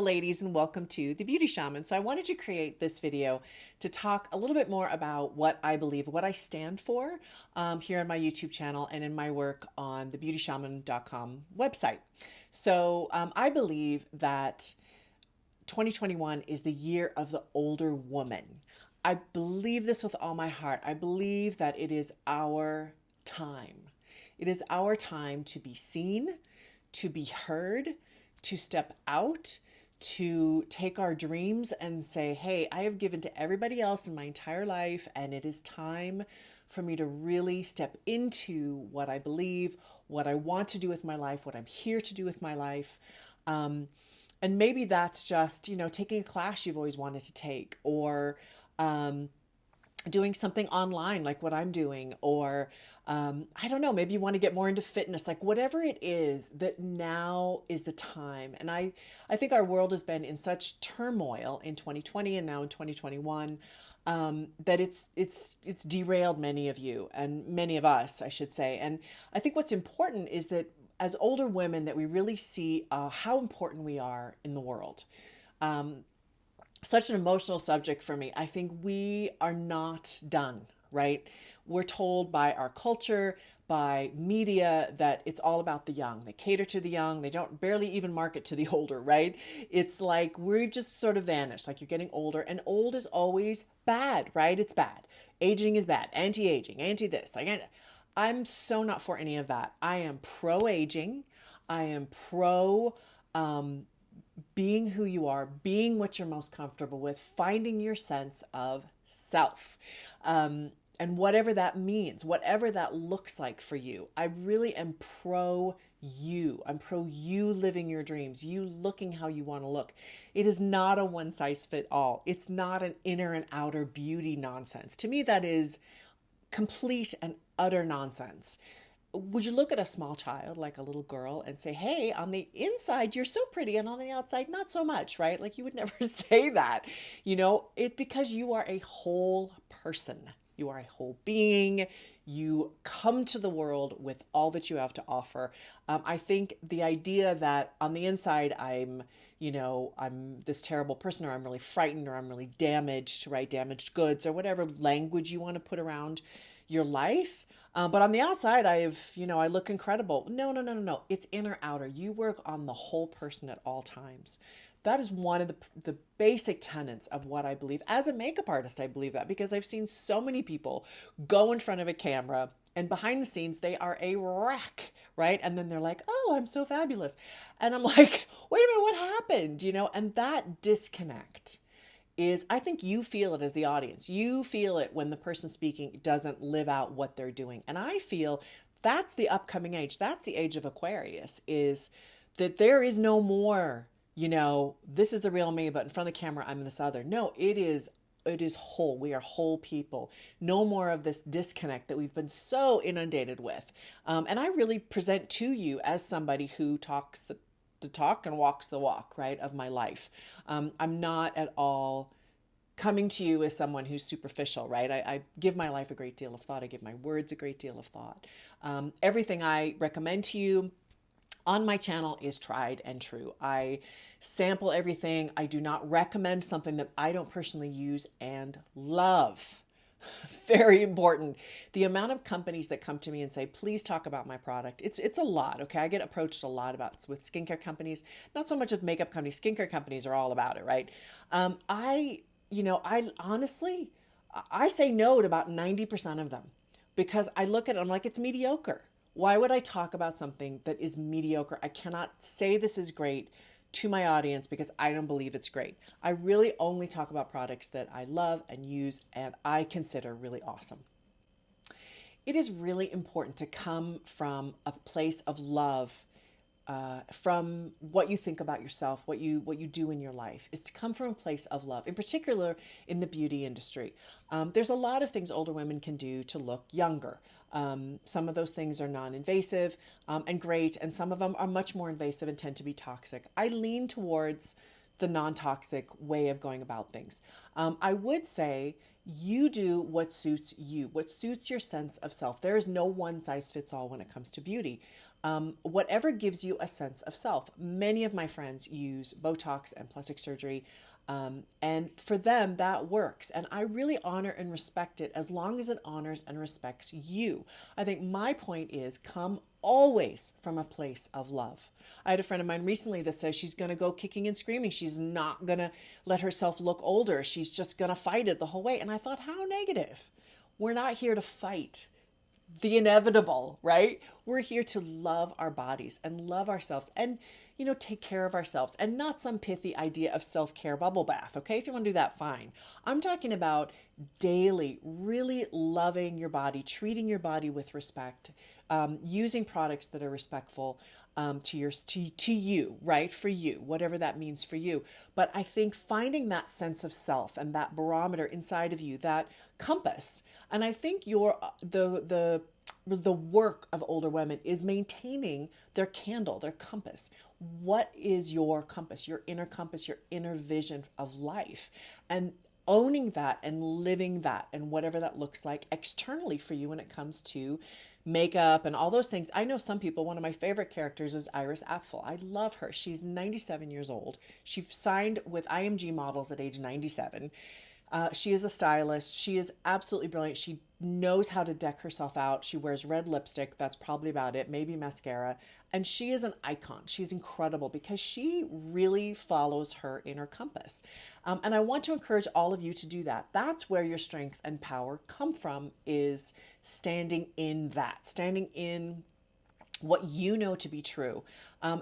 ladies, and welcome to The Beauty Shaman. So I wanted to create this video to talk a little bit more about what I believe, what I stand for here on my YouTube channel and in my work on the beautyshaman.com website. So I believe that 2021 is the year of the older woman. I believe this with all my heart. I believe that it is our time. It is our time to be seen, to be heard, to step out, to take our dreams and say, hey, I have given to everybody else in my entire life, and it is time for me to really step into what I believe, what I want to do with my life, what I'm here to do with my life. And maybe that's just, taking a class you've always wanted to take, or doing something online like what I'm doing, or I don't know, maybe you want to get more into fitness, like whatever it is, that now is the time. And I think our world has been in such turmoil in 2020 and now in 2021 that it's derailed many of you and many of us, I should say. And I think what's important is that as older women, that we really see how important we are in the world. Such an emotional subject for me. I think we are not done, right? We're told by our culture, by media, that it's all about the young. They cater to the young. They don't barely even market to the older, right? It's like we've just sort of vanished, like you're getting older, and old is always bad, right? It's bad. Aging is bad. Anti-aging, anti-this. I'm so not for any of that. I am pro-aging. I am pro being who you are, being what you're most comfortable with, finding your sense of self. And whatever that means, whatever that looks like for you, I really am pro you. I'm pro you living your dreams, you looking how you want to look. It is not a one size fit all. It's not an inner and outer beauty nonsense. To me, that is complete and utter nonsense. Would you look at a small child, like a little girl, and say, hey, on the inside, you're so pretty, and on the outside, not so much, right? Like you would never say that, because you are a whole person. You are a whole being. You come to the world with all that you have to offer. I think the idea that on the inside, I'm this terrible person, or I'm really frightened, or I'm really damaged, right? Damaged goods, or whatever language you want to put around your life. But on the outside, I look incredible. No. It's inner outer. You work on the whole person at all times. That is one of the basic tenets of what I believe. As a makeup artist, I believe that because I've seen so many people go in front of a camera and behind the scenes, they are a wreck, right? And then they're like, oh, I'm so fabulous. And I'm like, wait a minute, what happened? And that disconnect is, I think you feel it as the audience. You feel it when the person speaking doesn't live out what they're doing. And I feel that's the upcoming age. That's the age of Aquarius, is that there is no more, this is the real me, but in front of the camera, I'm this other. No, it is whole. We are whole people. No more of this disconnect that we've been so inundated with. And I really present to you as somebody who talks the talk and walks the walk, right, of my life. I'm not at all coming to you as someone who's superficial, right? I give my life a great deal of thought. I give my words a great deal of thought. Everything I recommend to you on my channel is tried and true. I sample everything. I do not recommend something that I don't personally use and love. Very important. The amount of companies that come to me and say, please talk about my product. It's a lot. Okay. I get approached a lot with skincare companies, not so much with makeup companies. Skincare companies are all about it. Right. I honestly, I say no to about 90% of them because I look at it, I'm like, it's mediocre. Why would I talk about something that is mediocre? I cannot say this is great to my audience because I don't believe it's great. I really only talk about products that I love and use and I consider really awesome. It is really important to come from a place of love, from what you think about yourself, what you do in your life, is to come from a place of love, in particular in the beauty industry. There's a lot of things older women can do to look younger. Some of those things are non-invasive and great, and some of them are much more invasive and tend to be toxic. I lean towards the non-toxic way of going about things. I would say, You do what suits you, what suits your sense of self. There is no one size fits all when it comes to beauty. Whatever gives you a sense of self. Many of my friends use Botox and plastic surgery, and for them, that works. And I really honor and respect it as long as it honors and respects you. I think my point is come always from a place of love. I had a friend of mine recently that says she's going to go kicking and screaming. She's not going to let herself look older. She's just going to fight it the whole way. And I thought, how negative. We're not here to fight the inevitable, right? We're here to love our bodies and love ourselves and, take care of ourselves, and not some pithy idea of self-care bubble bath. Okay. If you want to do that, fine. I'm talking about daily, really loving your body, treating your body with respect, using products that are respectful, to you, right? For you, whatever that means for you. But I think finding that sense of self and that barometer inside of you, that compass, and I think the work of older women is maintaining their candle, their compass. What is your compass, your inner vision of life? And owning that and living that and whatever that looks like externally for you when it comes to makeup and all those things. I know some people, one of my favorite characters is Iris Apfel. I love her. She's 97 years old. She signed with IMG Models at age 97. She is a stylist. She is absolutely brilliant. She knows how to deck herself out. She wears red lipstick. That's probably about it. Maybe mascara. And she is an icon. She's incredible because she really follows her inner compass. And I want to encourage all of you to do that. That's where your strength and power come from, is standing in that, standing in what you know to be true.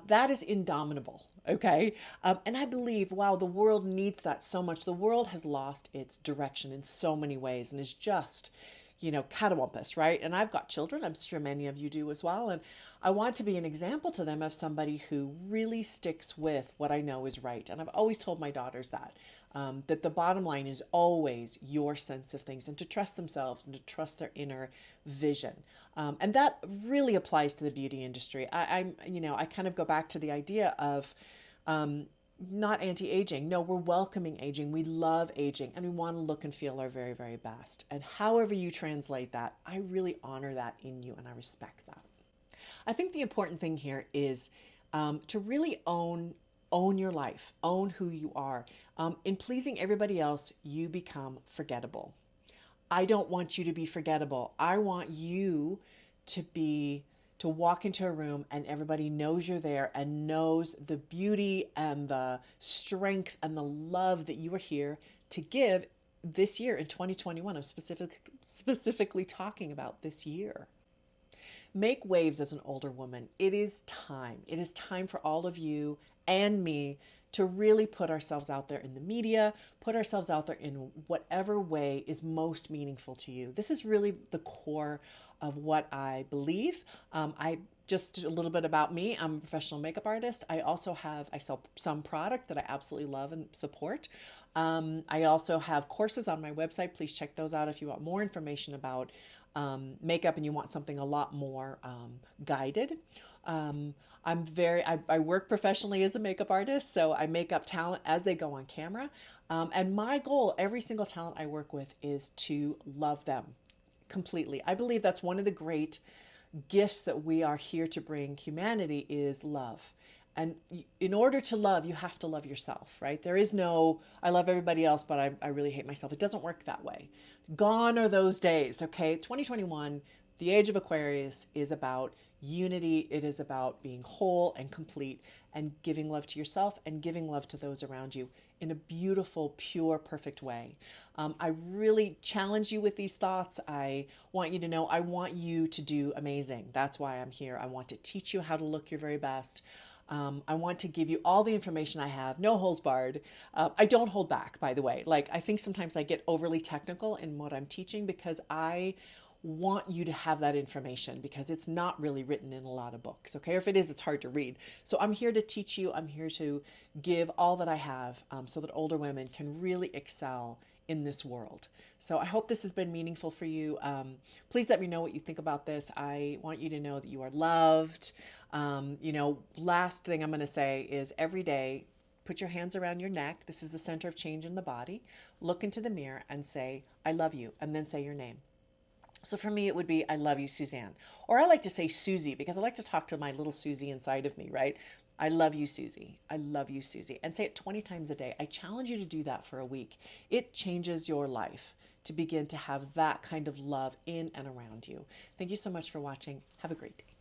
That is indomitable. Okay. And I believe, wow, the world needs that so much. The world has lost its direction in so many ways and is just, catawampus, right? And I've got children. I'm sure many of you do as well. And I want to be an example to them of somebody who really sticks with what I know is right. And I've always told my daughters that the bottom line is always your sense of things, and to trust themselves and to trust their inner vision. And that really applies to the beauty industry. I kind of go back to the idea of, not anti-aging. No, we're welcoming aging. We love aging, and we want to look and feel our very, very best. And however you translate that, I really honor that in you, and I respect that. I think the important thing here is to really own your life, own who you are. In pleasing everybody else, you become forgettable. I don't want you to be forgettable. I want you to walk into a room and everybody knows you're there and knows the beauty and the strength and the love that you are here to give this year in 2021. I'm specifically talking about this year. Make waves as an older woman. It is time. It is time for all of you and me to really put ourselves out there in the media, put ourselves out there in whatever way is most meaningful to you. This is really the core of what I believe. Just a little bit about me. I'm a professional makeup artist. I sell some product that I absolutely love and support. I also have courses on my website. Please check those out if you want more information about makeup and you want something a lot more guided. I work professionally as a makeup artist, so I make up talent as they go on camera. And my goal, every single talent I work with, is to love them completely. I believe that's one of the great gifts that we are here to bring humanity, is love. And in order to love, you have to love yourself, right? There is no, I love everybody else, but I really hate myself. It doesn't work that way. Gone are those days, okay? 2021, the age of Aquarius, is about unity. It is about being whole and complete and giving love to yourself and giving love to those around you in a beautiful, pure, perfect way. I really challenge you with these thoughts. I want you to know I want you to do amazing. That's why I'm here. I want to teach you how to look your very best. I want to give you all the information I have, no holds barred. I don't hold back, by the way. Like, I think sometimes I get overly technical in what I'm teaching because I want you to have that information, because it's not really written in a lot of books, okay? Or if it is, it's hard to read. So I'm here to teach you. I'm here to give all that I have so that older women can really excel in this world. So I hope this has been meaningful for you. Please let me know what you think about this. I want you to know that you are loved. Last thing I'm going to say is every day, put your hands around your neck. This is the center of change in the body. Look into the mirror and say, I love you, and then say your name. So for me, it would be, I love you, Suzanne. Or I like to say Susie because I like to talk to my little Susie inside of me, right? I love you, Susie. I love you, Susie. And say it 20 times a day. I challenge you to do that for a week. It changes your life to begin to have that kind of love in and around you. Thank you so much for watching. Have a great day.